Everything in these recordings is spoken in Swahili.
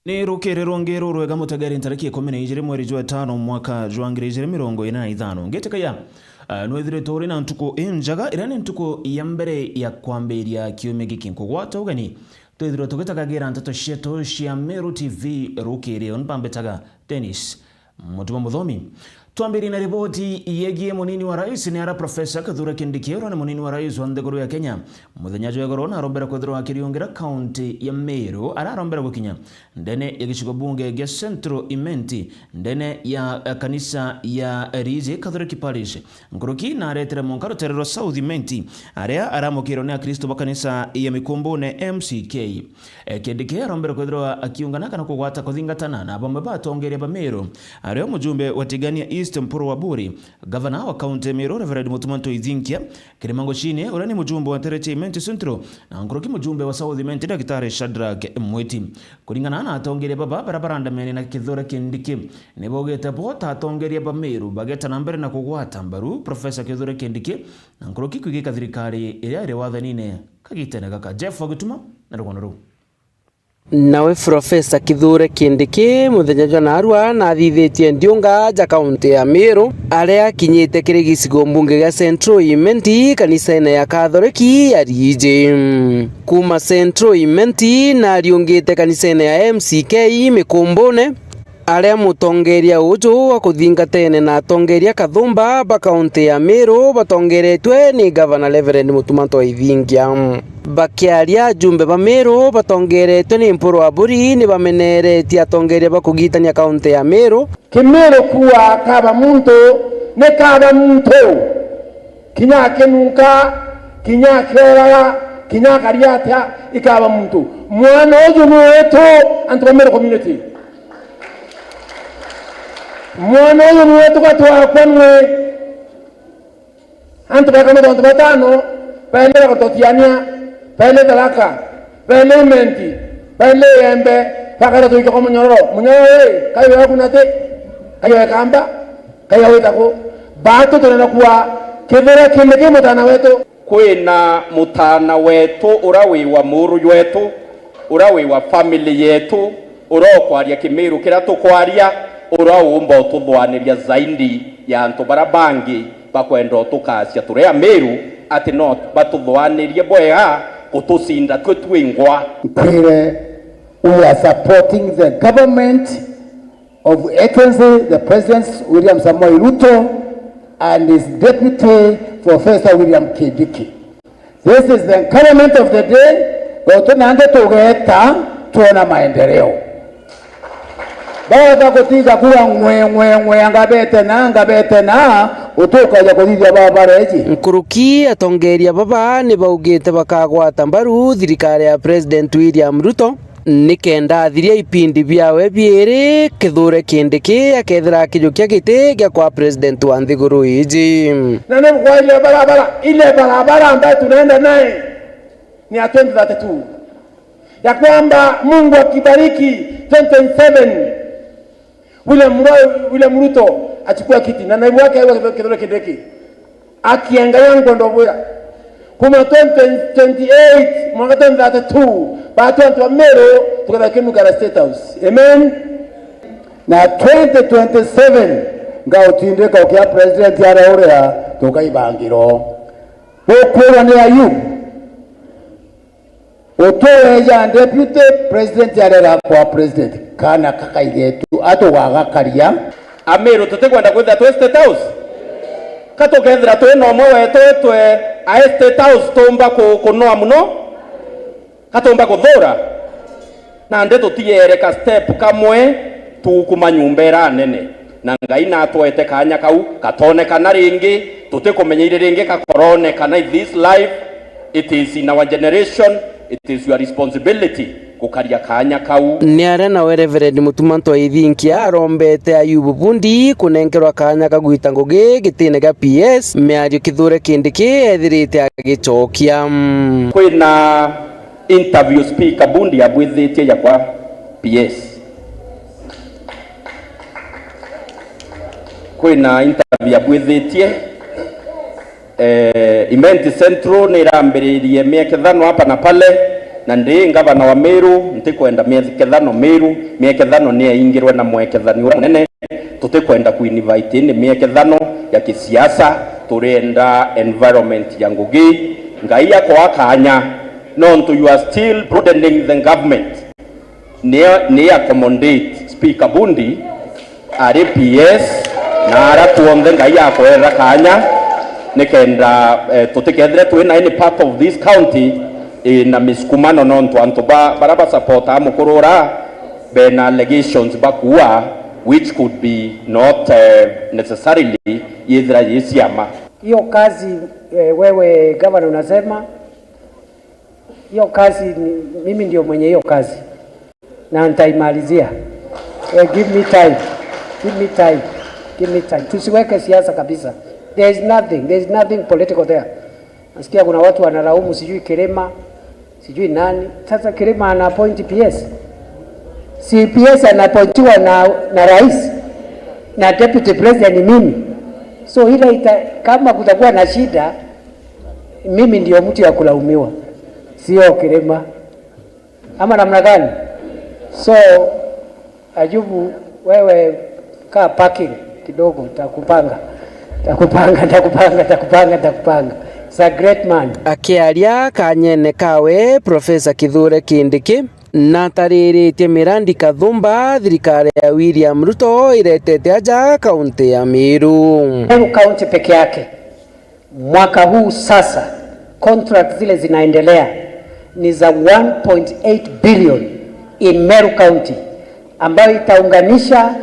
Ni rukerero ngero rwega mutagari ntariki 12 mweri wa 5 mwaka jwa 2025 ngetekaya nwethire tori na ntuko enjaga irane ntuko ya mbere ya kwamberia kiume gikinko gwata ugani twethiro tugitagagira ntato sheto cia Meru TV rukere onpambetaga Dennis Mutuma Muthomi. Tuambiri na ripoti yegie munini wa rais ni ara Profesa Kithure Kindiki na munini wa rais wa nthiguru ya Kenya muthenyaji wa gorona arombera kwithirwa akiriungira county ya Meru ararombera gukinya ndene ya gicigo bunge gya Central Imenti ndene ya kanisa ya Rize Catholic Parish Nkuruki na aretera munkaro terero South Imenti area aramukiro na Kristo ba kanisa ya Mikombo ne MCK Kindiki arombera kwithirwa akiungana kana kugwata kuthingatana na bamwe batongeria ba Meru ario mujumbe wa Tigania Mpuro wa Buri, Governor wa County Meru Reverend Mutumanto Ithinkia, Kirimango Shine, urani mujumbe wa Terete Imenti Central, na Nkuruki mujumbe wa South Imenti Daktari Shadrack Mweti. Kulingana na atongeria baba barabaranda mene na Kithure Kindiki, nibogete bota atongeria ba Meru, bageta nambere na kugwata mbaru Profesa Kithure Kindiki, na Nkuruki kwigika thirikari iria iri wathanine kagitene gaka Jeff Wagituma na Rugonoru. Nawe Profesa Kithure Kindiki muthenyaji na arua na thithitie ndiunga ja kaunti ya Meru aria kinyite kiri gicigo mbunge gya Central Imenti kanisa-ini ya Katholiki ya Rize kuma Central Imenti na ariungite kanisa-ini ya MCK Mikumbune aria mutongeria uju wa kuthingatene na atongeria Kathumba ba kaunti ya Meru batongeretwe ni Governor Reverend Mutumanto Ithinkia. Bakiaria jumbe ba Meru batongeretwe ni Mpuro wa Buri ni bameneretie atongeria bakugitania kaunti ya Meru. Kimeru kuwa kaba muntu ne kaba muntu kinyake nunka kinyakera kinyakariata ikaba muntu mwana uju mwetu antu Meru community mwana uyu mwetu kwa kwanwe antu bakama antu batano pale kutotiania pale talaka pale menti pale embe pakara tuiko kwa munyoro kayo yakunate kayo yakamba kayo wetako bato tunana kuwa Kithure Kindiki mutana wetu kwina mutana wetu urawi wa muru wetu urawi wa family yetu urokwaria Kimeru kira tukwaria uraumba tuthwaniria zaidi ya antu barabangi bakwenda tukacia turea Meru ati no batuthwanirie boya kutusinda twingwa. We are supporting the government of Excellency the President William Samoei Ruto and his deputy Professor William Kindiki. This is the encouragement of the day. Tunaanza tugeta tuona maendeleo. Bada kutiga kuwa ngwe angabete na utuka ya kuthithia babareji. Nkuruki atongeria baba ni baugite bakagwata mbaru thirikari ya President William Ruto nikenda thiria ipindi biawe biere Kithure Kindiki akethira kijukia gite gya kwa president wa nthiguru iji na ne kwa ile barabara ambayo tunaenda naye ni 2032 ya kwamba Mungu akibariki 2027 William Ruto achukua kiti na naibu wake awe Kithure Kindiki akiangalia ngondo bora kuma 2028 mwaka 2032 watu wa Meru tukadakinu kara State House. Amen. Na 2027 ngao tindeka ukia president ya urea tukaibangiro okura ni ayu otoe ya deputy president ya kwa president kana kakaigetu ato wagakaria Ameru tutekwenda kwenda to State House katogethera twe no mwe wetu a State House tomba kunoa muno katomba kuthura na nde tutiyereka step kamwe tukumanyumbera nene na ngai na twete kanya kau katone kana ringi tutikumenyeire ringi kakorone kana this life it is in our generation, it is your responsibility kukaria kanya kau. Ni arena we Reverend Mutumanto Ithinkia arombete Ayubu Bundi kunengerwa kanya kagwita ngugi gitine ga PS meario Kithure Kindiki ethirite agicokia kwina interview speaker Bundi abwithitie ya kwa PS kwina interview abwithitie Imenti Central ni rambiririe mieke thano hapa na pale na ndi ngavana wa Meru ntikwenda miekethano Meru miekethano ni ingirwe na mwekethani munene tutikwenda kuinvite ni miekethano ya kisiasa turenda environment ya Ngugi ngai yako akanya nonto you are still broadening the government ni accommodate Speaker Bundi RPS na aratuonde ngai yako era kanya nikenda tutikethire twina any part of this county na misukumano nonto anto baraba support amukurura bena allegations bakuwa which could be not necessarily either yesiama. Hiyo kazi wewe governor unasema hiyo kazi mimi ndio mwenye hiyo kazi na nitaimalizia. Give me time. Tusiweke siasa kabisa. There is nothing political there. Nasikia kuna watu wanalaumu sijui Kirema, sijui nani. Sasa Kirema ana appoint PS. Si PS anapointiwa na rais na deputy president ni mimi. So kama kutakuwa na shida mimi ndio mtu ya kulaumiwa. Sio Kirema. Ama namna gani? So Ajubu wewe kaa parking kidogo takupanga. It's a great man. Akiaria kanyene kawe Profesa Kithure Kindiki na tarĩrĩtie mirandi kathumba thirikari ya William Ruto iretete aja kaunti ya Meru. Meru kaunti peke yake mwaka huu sasa contract zile zinaendelea ni za 1.8 billion in Meru County ambayo itaunganisha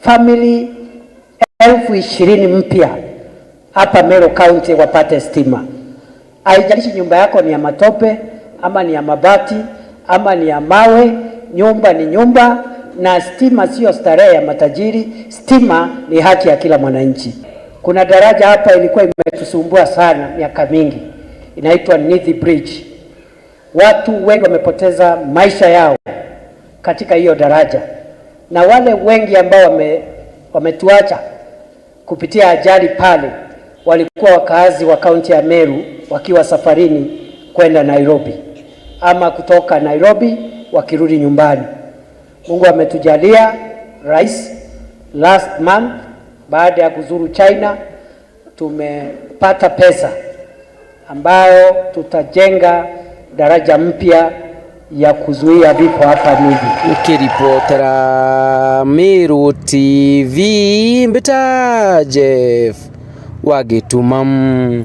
family 20,000 mpya hapa Meru County wapate stima. Haijalishi nyumba yako ni ya matope ama ni ya mabati ama ni ya mawe, nyumba ni nyumba na stima sio starehe ya matajiri, stima ni haki ya kila mwananchi. Kuna daraja hapa ilikuwa imetusumbua sana miaka mingi, inaitwa Nithi Bridge. Watu wengi wamepoteza maisha yao katika hiyo daraja, na wale wengi ambao wametuacha kupitia ajali pale walikuwa wakaazi wa kaunti ya Meru wakiwa safarini kwenda Nairobi ama kutoka Nairobi wakirudi nyumbani. Mungu ametujalia, rais last month baada ya kuzuru China tumepata pesa ambayo tutajenga daraja mpya ya kuzuia vifo hapa Nithi. Nikiripotera Meru TV Mbita Jeff Wagitumam.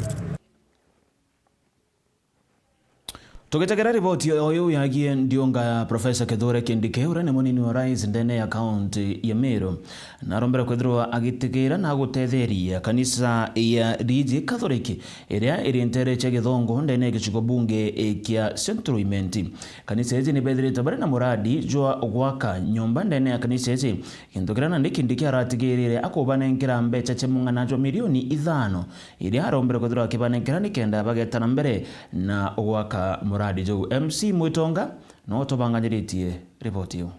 Tukitegera ripoti oyo yagie ndionga ya Profesa Kithure Kindiki ura ni munini wa rais ndene ya kaunti ya Meru narombera kwithirwa agitigera na gutetheria kanisa ya DJ Catholic iria irientere cha Githongo ndene gicigo bunge kia Central Imenti. Kanisa hizi ni bethirite bare na muradi jwa gwaka nyumba ndene ya kanisa hizi kindukira na Kindiki aratigirire akubanenkira mbecha chemungana jwa milioni 5 iria arombera kwithirwa akibanenkira nikenda bagetana mbere na gwaka muradi jo. MC Mwitonga no tobanganyiritie ripoti yo.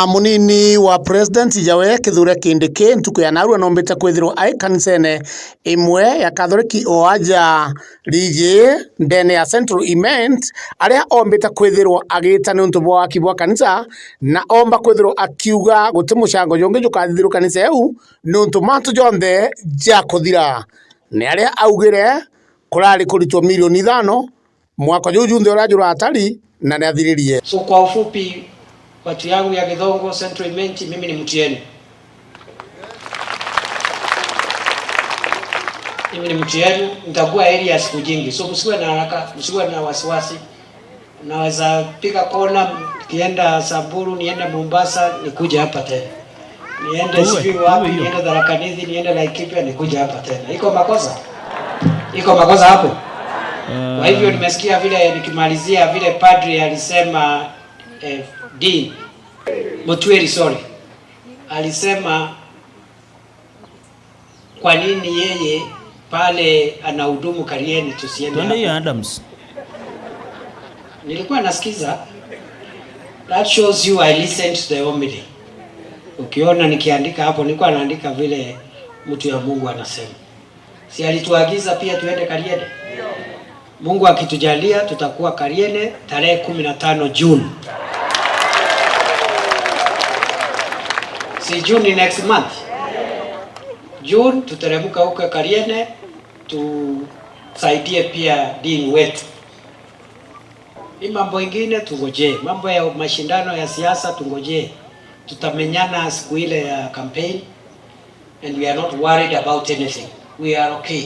Munini wa president Jawe Kithure Kindiki ntuku ya narua nombete kwithirwo ai kanisene imwe ya Catholic oaja rije ndene ya Central Imenti aria ombete kwithirwo agita ni untu bwa kibwa kanisa na omba kwithirwo akiuga guti mucango jonge jukathirwo kanisa eu ni untu mantu jonthe ja kuthira ni aria augire kurari kuritwo milioni 5 mwaka juju ndio rajura atari na niathiririe. So kwa ufupi watu yangu ya Githongo Central Imenti mimi ni mtu yenu. Nitakuwa area siku jingi. So msiwe na haraka, msiwe na wasiwasi. Naweza piga kona kienda Samburu, niende Mombasa, nikuja hapa tena. Niende sijui wapi, niende Tharaka Nithi, niende Laikipia, nikuja hapa tena. Iko makosa hapo? Kwa hivyo nimesikia vile nikimalizia vile padri alisema Dean Mutweri alisema kwa nini yeye pale anahudumu Karieni tusiende Twende Adams. Nilikuwa nasikiza. That shows you I listened to the homily. Ukiona nikiandika hapo nilikuwa naandika vile mtu ya Mungu anasema. Si alituagiza pia tuende Karieni? Mungu akitujalia tutakuwa Kariene tarehe 15 June. Si June next month. June tutaremuka huko Kariene tusaidie pia dean wetu. Hii mambo ingine tungoje. Mambo ya mashindano ya siasa tungoje. Tutamenyana siku ile ya campaign and we are not worried about anything. We are okay.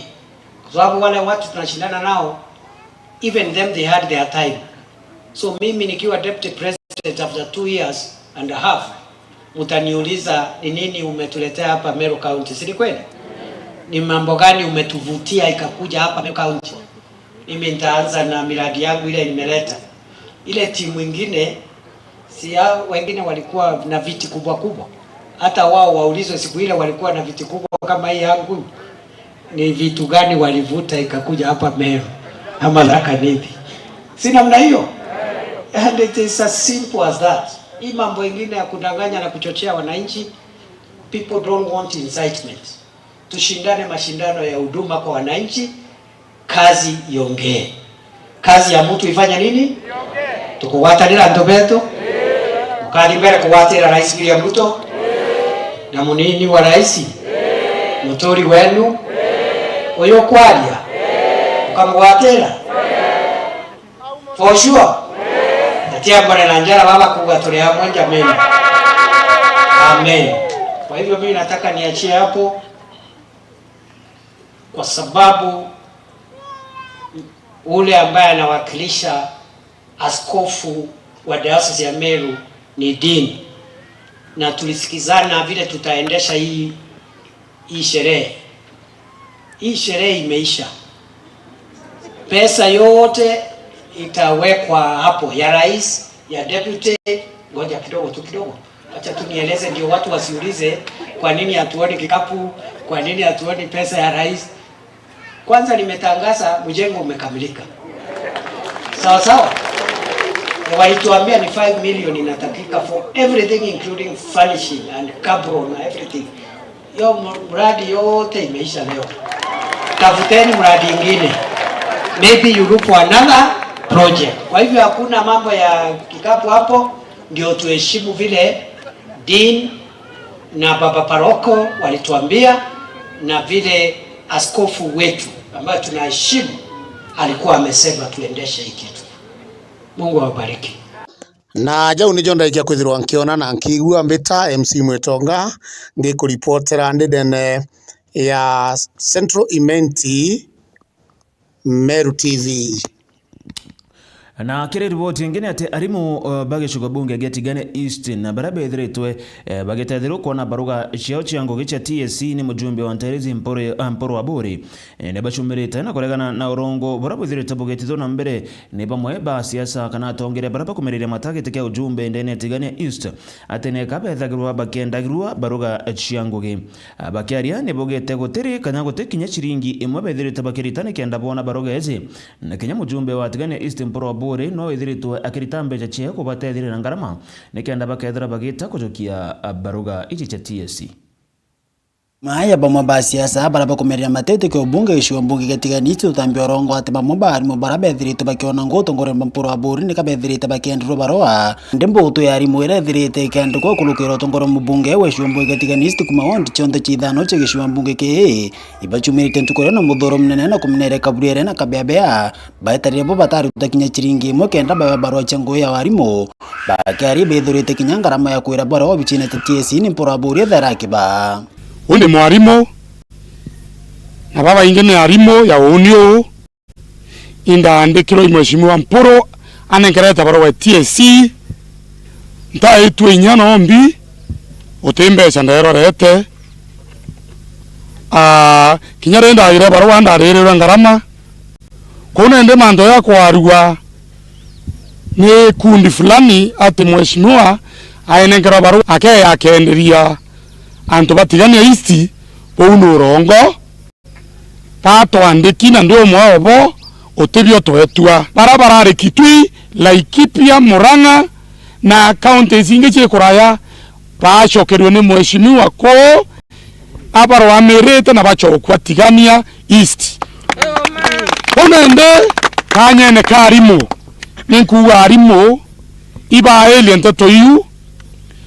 Kwa sababu wale watu tunashindana nao, even them they had their time. So mimi nikiwa deputy president after 2 years and a half, mtaniuliza ni nini umetuletea hapa Meru County, si kweli? Ni mambo gani umetuvutia ikakuja hapa Meru County? Mimi nitaanza na miradi yangu ile nimeleta. Ile timu nyingine si hao wengine walikuwa na viti kubwa kubwa. Hata wao waulizwe siku ile walikuwa na viti kubwa kama hii yangu. Ni vitu gani walivuta ikakuja hapa Meru? Ama laka nini? Si namna hiyo. And it is as simple as that. Hii mambo ingine ya kudanganya na kuchochea wananchi, people don't want incitement. Tushindane mashindano ya huduma kwa wananchi, kazi iongee. Kazi ya mtu ifanya nini? Iongee. Tukuwatanira ndobeto. Mukadi mbele kuwatira Rais William Ruto. Na munini wa rais. Mutori wenu. Oyo kwalia. Ukamuwatira. For sure. Natia mbele na njara baba kuga tole hamwe jameni. Amen. Kwa hivyo mimi nataka niachie hapo kwa sababu ule ambaye anawakilisha askofu wa Diocese ya Meru ni dean, na tulisikizana vile tutaendesha hii sherehe. Hii sherehe imeisha. Pesa yote itawekwa hapo ya rais, ya deputy. Ngoja kidogo. Acha tu nieleze ndio watu wasiulize kwa nini hatuoni kikapu, kwa nini hatuoni pesa ya rais. Kwanza nimetangaza mjengo umekamilika. Sawa sawa. Walituambia ni 5 million inatakika for everything including furnishing and cabro na everything. Yo mradi yote imeisha leo. Tafuteni mradi mwingine. Maybe you look for another project. Kwa hivyo hakuna mambo ya kikapu hapo, ndio tuheshimu vile dean na baba paroko walituambia na vile askofu wetu ambaye tunaheshimu alikuwa amesema tuendeshe hiki kitu. Mungu awabariki. Na jau nijo ndaikia kwithirwa nkiona na nkigua mbita MC Mwetonga ngikuripotera ndene ya Central Imenti Meru TV. Na kire ripoti ingine ati arimu bagishuka bunge getigane East na barabe thiritwe bagetethirwo kuona baruga ciao ciango gicha TSC ni mujumbe wa Nterezi Mporo Aburi ne bachumirite na kuregana na urongo barabe thiritwe bugetithwo na mbere ne bamwe ba siasa kana tongere baraba kumerire matagete kya ujumbe ndene tigane East atene kabethagirwa bakendagirwa baruga ciango ge bakiaria ne bugete gutiri kana gutekinya chiringi imwe bethirite bakiritane kenda bona baruga ezi na kinya mujumbe wa tigane East Mporo Bore no ithiritwe akiritambe cha chie kubatethire na ngarama nikenda bakethira bagita kujokia baruga ichi cha TSC. Maya bamwe ba siasa baraba kumerera matete ke ubunge isho mbunge getiganitse utambi orongo ati bamwe bari mu barabe thirite bakiona ngoto ngore Mporo Aburi ni kabethirite bakendro baroa ndembo uto yari mwere thirite kende ko kulukiro tongoro mbunge we isho mbunge getiganitse kuma wondi chonde chithano che isho mbunge ke ibachumirite ntukore no muthoro munene na kumenere kaburiere na kabebea baetari bo batari utakinya chiringi mo kenda baba baroa chango ya warimo bakari bethirite kinyangarama ya kwira baro bichine TSC ni Mporo Aburi tharakiba. Undi mwarimu na baba ingene arimo ya unio inda andikiro Mheshimiwa Mporo anengereta barua TSC nta etu inyano ombi utembe chandero rete kinyarenda ire barua ndarere ngarama kona ende mando ya kwarua ni kundi fulani ati Mheshimiwa aenengera barua akenderia anto batigania East bounu rongo pato andikina ndio mwabo otebyo toetua barabara rekitui Laikipia Murang'a na county zinge che kuraya bachokerwe ni Mheshimiwa ko abaro amerete na bacho kwatigania East onende kanyene karimo ninkuwa arimo iba alien totoyu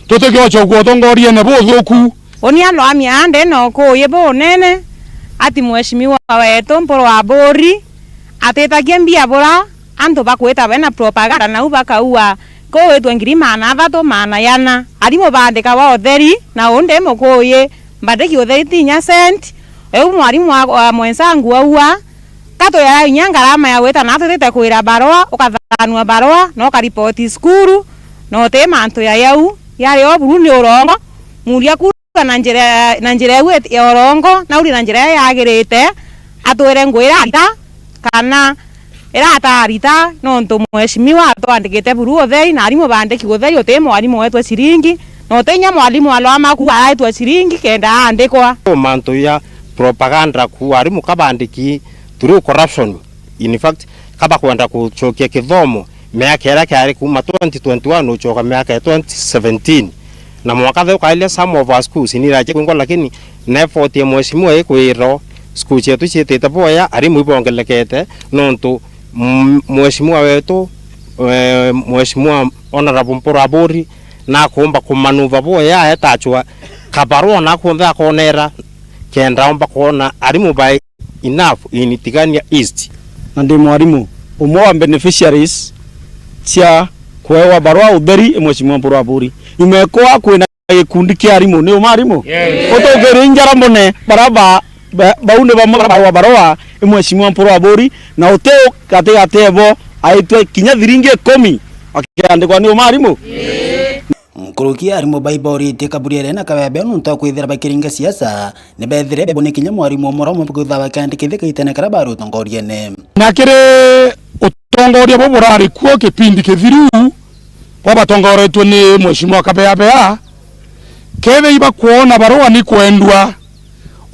totokyo chogwo tongorie ne bothoku oni alo amiande no ko yebo nene ati mheshimiwa wetu Mporo wa Bori atetagia mbia bora antu bakweta bena propaganda na ubakaua ko wetu ngiri mana thato mana yana arimo bandika wa otheri na onde mokoye mbandiki otheri tinya cent eu mwarimu wa mwensangu aua kato ya nyangarama ya weta na tutete kwira barua ukathanwa barua no karipoti skuru no te manto ya yau yari oburu ni urongo muria ku na njira ya orongo na uri na njira yagirite atwere ngwira ita kana era atarita no nto mheshimiwa atwandikite buru otheri na arimo bandiki otheri ote mwalimu wetu ciringi no tenya mwalimu alo amaku aitwa ciringi kenda andikwa manto ya propaganda ku arimu kabandiki through corruption. In fact kaba kwenda kuchokia kithomo miaka yake ari kuma 2021 uchoka miaka ya 2017 na mwaka thao kaile some of our schools ni raje kwingo lakini na effort ya mheshimiwa ekwiro school chetu chitete boya arimu ibongelekete nonto mheshimiwa wetu mheshimiwa Honorable Mporo wa Bori na kuomba kumanuva boya etachwa kabarua na kuomba konera kenda omba kuona arimu by enough in Tigania East na ndi mwarimu umwe wa beneficiaries cia kwewa barua utheri mheshimiwa Mporo wa Bori imekwa kwina gikundi kia arimu ni umarimu utogere njara mone baraba baune ba barua mheshimiwa Mporo wa Bori na uteo katebo aitwe kinya thiringi 10 akiandikwa ni umarimu Nkuruki arimo baibori tekaburiere na kabebe nunto kwithira bakiringa siasa ne bethire bone kinya mwarimu moromo kwitha bakandikithika itene karabaru tongorie ne nakire utongoria boborari kuo kipindi kithiru wabatongoretwe ni mheshimiwa kabea kebe iba kuona barua ni kwendwa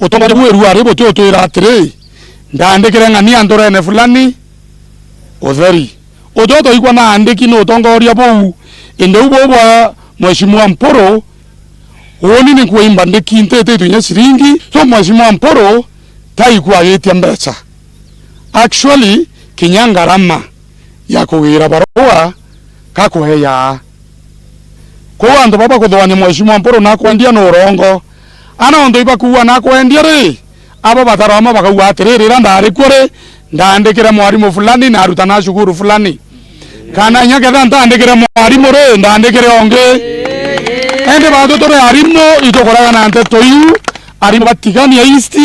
utongoria bweru ari bototwira atiri ndandikire ng'ani andorene fulani otheri utoto ikwa na andiki no utongoria bou inde ubwo mheshimiwa Mporo woni ni kuimba ndiki ntete tunya siringi so mheshimiwa Mporo taikwa yetia mbecha actually kinyangarama ya kuwira barua kakuheya kwa ando baba kuthwani mheshimiwa Mporo na kwendia no rongo ana ndo iba kuwa na kwendia ri aba batarama bakawa atiriri ndari kure ndandikira mwarimu fulani na aruta na shukuru fulani kana nyake ndandikira mwarimu re ndandikira onge ende bado tore arimo itokoraga na nteto yu arimo Tigania East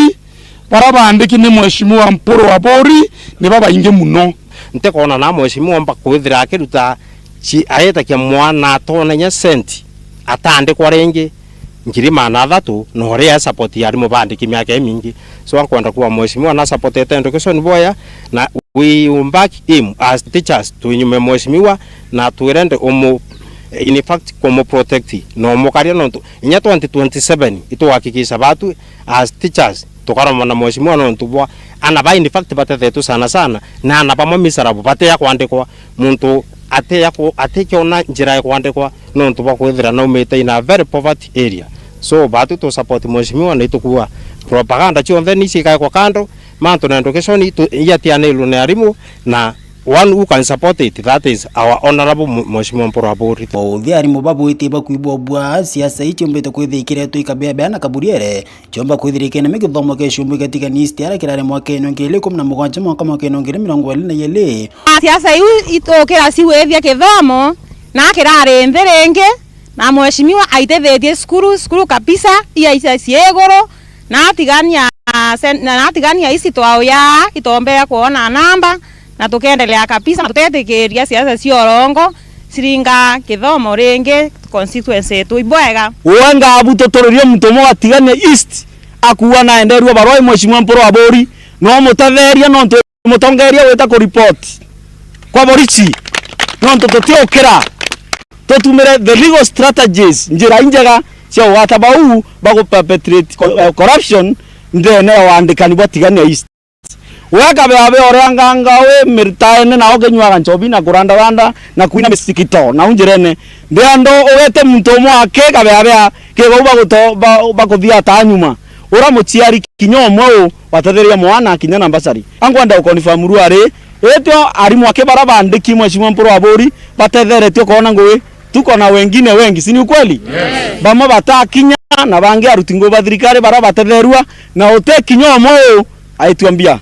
baraba andiki ni mheshimiwa Mporo wa Bori ni baba inge muno nte kona na mheshimiwa mba kwithira akiruta chi ayeta kia mwana tona nya senti atandikwa rengi ngiri mana thatu no ria support ya arimo bandiki miaka mingi so ankwenda kuwa mheshimiwa na support etendo kesho boya na we back him as teachers tunyume mheshimiwa na tuirende omo in fact como protect no mokaria no inya 2027 ito hakikisha batu as teachers tukarama na mheshimiwa no ntubwa ana ba in fact batethetu sana na ana pamwe misarabu bate ya kwandikwa muntu atekiona njira ya kwandikwa no ntubwa kwithira no mete in a very poverty area so batu to support mheshimiwa na itukuwa propaganda chionde ni sika kwa kando manto na education yatiane lune arimu na one who can support it, that is our honorable mheshimiwa Mporo wa Bori. Othi arimu babu itiba kuibwa bwa siasa ichi mbete kwithikire tu ikabebe na kaburiere chomba kwithirike na migithomo keshumbu katika East ara kirare mwaka ino ngili 17 mwaka ino ngili 20 siasa yu itokera siwethia kithomo na kirare nthirenge na mheshimiwa aitethetie skuru kabisa iya isa ciegoro na tigania isi twao ya itombea kuona namba na tukendelea kabisa tutetekeria siasa ciongo siringa kithomo ringi constituency tu ibwega wanga abutotoreria mutomo wa Tigania East akuwa na enderwa baroi mheshimiwa Mporo wa Bori no mutatheria no mutongeria weta ko report kwa borichi no tutotokera totumire the legal strategies njira injega cia watabau bago perpetrate corruption ndene waandikani wa Tigania East weka beabe oranganga we mirtaene na ogenywa nchobi na kuranda na kuina misikito na unjirene ndiando owete mtomo ake kabeabe kego bakuthia tanyuma ura muchiari kinyomwe watatheria mwana kinya nambasari angwenda ukonifamuru ari etio arimu akibara bandiki mheshimiwa mporo wa bori batetheretio kona ngui tuko na wengine wengi si ni ukweli yes. Bamwe batakinya na bangi arutingo bathirikari bara batetherua na utekinyo moyo aituambia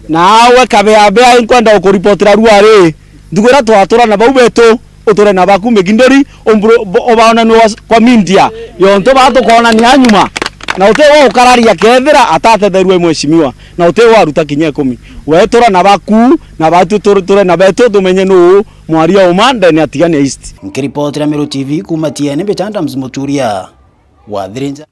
nawe kabeabea inkwenda ukuripotira ruare ndugura twatura na bau beto uture na bakumbe gindori obaona no kwa media yonto batukona ni anyuma na utewo ukararia kethira atatetherue mheshimiwa na utewo aruta kinya 10 wetura na baku na batu ture na beto tumenye no mwaria umande ni atigane east. Nkiripotira Meru TV kuma tiene betanda mzimuturia wa thirinja.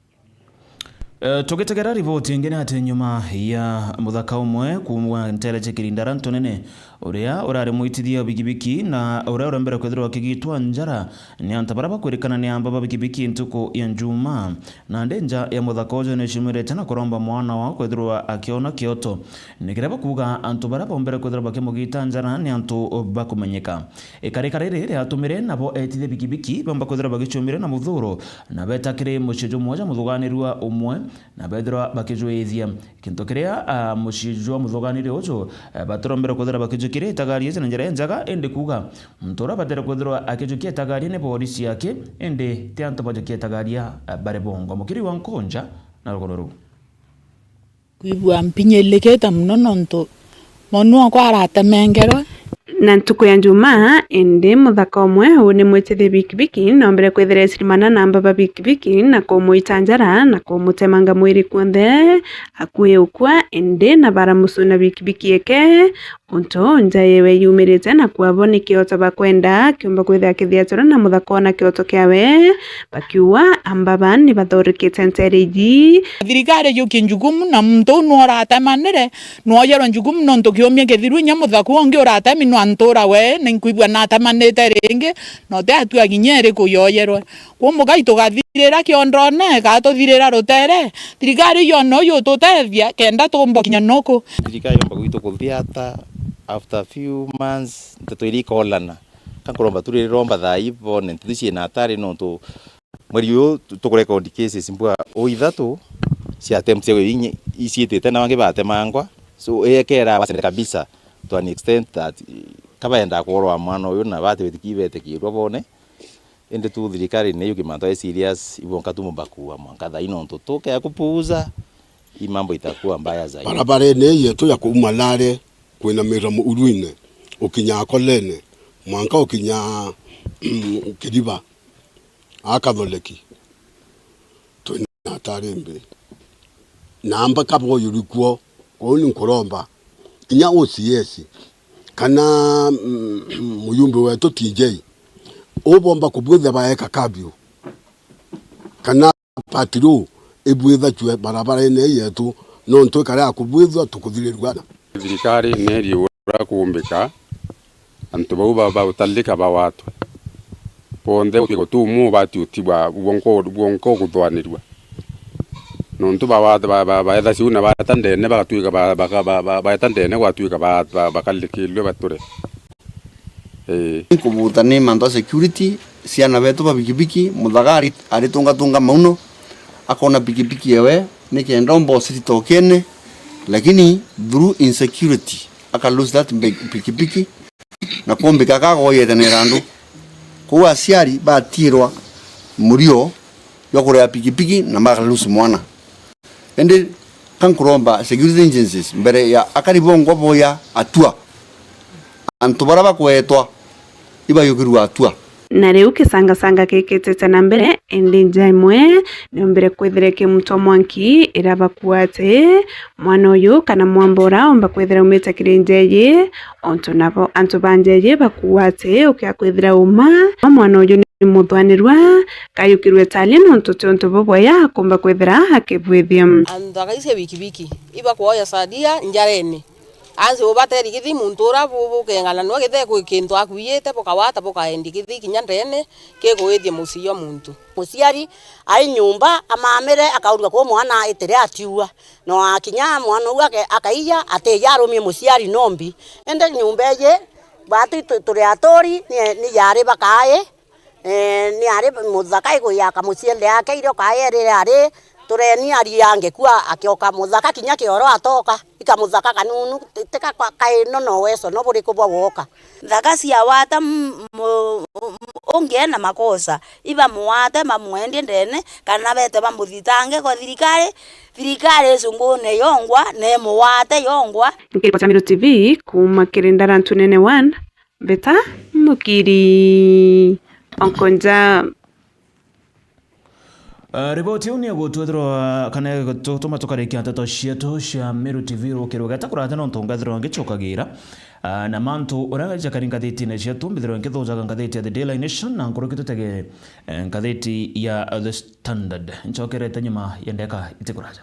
Tugitegera riboti ingine ati nyuma ya muthaka umwe kumwa ntele chekirindara ntonene uria urari muitithia bikibiki na uria urembere kwithirwa kigitwa njara ni antabaraba kwirikana ni amba bikibiki ntuko ya njuma na ndenja ya muthaka ujo ni shimirete na kuromba mwana wa kwithirwa akiona kioto nikireba kuga antubaraba ombere kwithirwa bakimugita njara ni antu bakumenyeka ikarikare atumire nabo etithia bikibiki bamba kwithirwa bagichumire na muthuro na betakire mushijo mmoja muthuganirwa umwe na bedra bakijwethia kintu kiria mushijwa muthuganire ujo baturombere kwithirwa bakijukire tagari eze njara njaga ende kuga mtura batere kwithirwa akijukia tagari ne polisi yake ende tianto bajukia tagari bare bongo mukiri wa nkonja na rugororu kuibwa mpinyeleketa mnononto monu kwa aratemengerwa na ntuko ya njuma ende muthaka umwe une mwetithia bikibiki na mbere kwithira sirimana na mbaba bikibiki na kumuitanjara na kumutemanga mwiri kunthe akuye ukwa ende na bara musuna bikibiki yake unto njayewe yumirite na kwabone kioto bakwenda kiumba kwithia kithiatura na muthaka na kioto kiawe bakiwa ambaba ni bathorikite ntereji thirikari yuki njugumu na mtu no aratemanire no yero njugumu no ntokiomie kithiru nya muthaka ongi uratemi no antora we ninkuibwa na tamanite ringi no te atua ginyere kuyoyerwe kumuga itugathirira kiondone gatuthirira rutere thirikari yo no yo tutethia kenda tumbo kinya noko thirikari yo mbagu itukuthiata after few months ntuirikoolana kankuromba turiromba thaivo ntuthie na atari no tu mweri uyu tukurecord cases mbwa o ithatu cia attempt cia isietete na wange batemangwa so ekera wasende kabisa to an extent that kabaenda kuorwa mwana uyu na bate bitikibete kirwa bone ende tu thirikari ne yuki manto serious ibonka tumbakuwa mwanka thaino ntutuke ya kupuuza imambo itakuwa mbaya zaidi barabara ne yetu ya kumalare kwena miramu uruine ukinya kolene mwanka ukinya kidiba akatholeki twina tarimbe namba kabo yurikuo koni nkuromba inya OCS kana muyumbe wetu TJ obomba kubwetha baeka kabio kana patiro ebwetha chwe barabara ene yetu no ntwe kare akubwetha tukuthirirwana thirikari neri ura kuumbika antu bau utallika ba watu ponde ukigutumu bati utibwa bwonko kuthwanirwa nontu baetha ciuna batandene bagatuika baetandene gwatuika bakalikilwe bature kubutani manto security ciana betu babikibiki muthagari aritungatunga mauno akona pikipiki yewe nikenda mbosi tokene lakini through insecurity aka lose that pikipiki na kumbika kagoyete randu kwa aciari batirwa murio yokurea pikipiki na magaluse mwana ende kankuromba security agencies mbere ya akaribongo boya atua antu baraba kwetwa iba yugirwa atua na riu kisanga kikitete na mbere ende njamwe na mbere kwithire kimto mwanki iraba kuate mwana uyu kana mwambora omba kwithira umete kirenjeje onto nabo antu banjeje bakuate ukia kwithira uma mwana uyu ni muthwanirwa kayukirwe talino ntoto boboya komba kwithira hakibwithia andu akaise bikibiki iba kuoya sadia njareni anze obateri kithi muntura bukengana no githe kwintu akuyete bukawata bukaendi kithi kinyandene kegwithie musiyo muntu musiari ai nyumba amamire akaurwa ko mwana itere atiua no akinya mwana wake akaiya ateyarumie musiari nombi ende nyumba ye batu turi atori ni yare bakae ni are muthaka iguyaka musiende yake iro kae rire are tureni ari yange kwa akioka muthaka kinya kioro atoka ikamuthaka kanunu teka kwa kaino no weso no buri kubwa woka thaka cia wata onge na makosa iba muwate mamwendie ndene kana bete bamuthitange kwa thirikari cungune yongwa ne muwate yongwa. Nikiripota Miru TV kuma Kirindara Ntunene 1 Beta Mukiri Onkonja. Riboti uni ya gutwethirwa kana gutuma tukarekia nteto cietu cia Miru TV rukirwa gatakurate no ntungathirwa ngicokagira na mantu uraja kari ngatheti-ini cietu mbithirwa ngithujaga ngatheti ya The Daily Nation na nkuru kitutege ngatheti ya The Standard nchokerete nyuma ya ndeka itikuraja.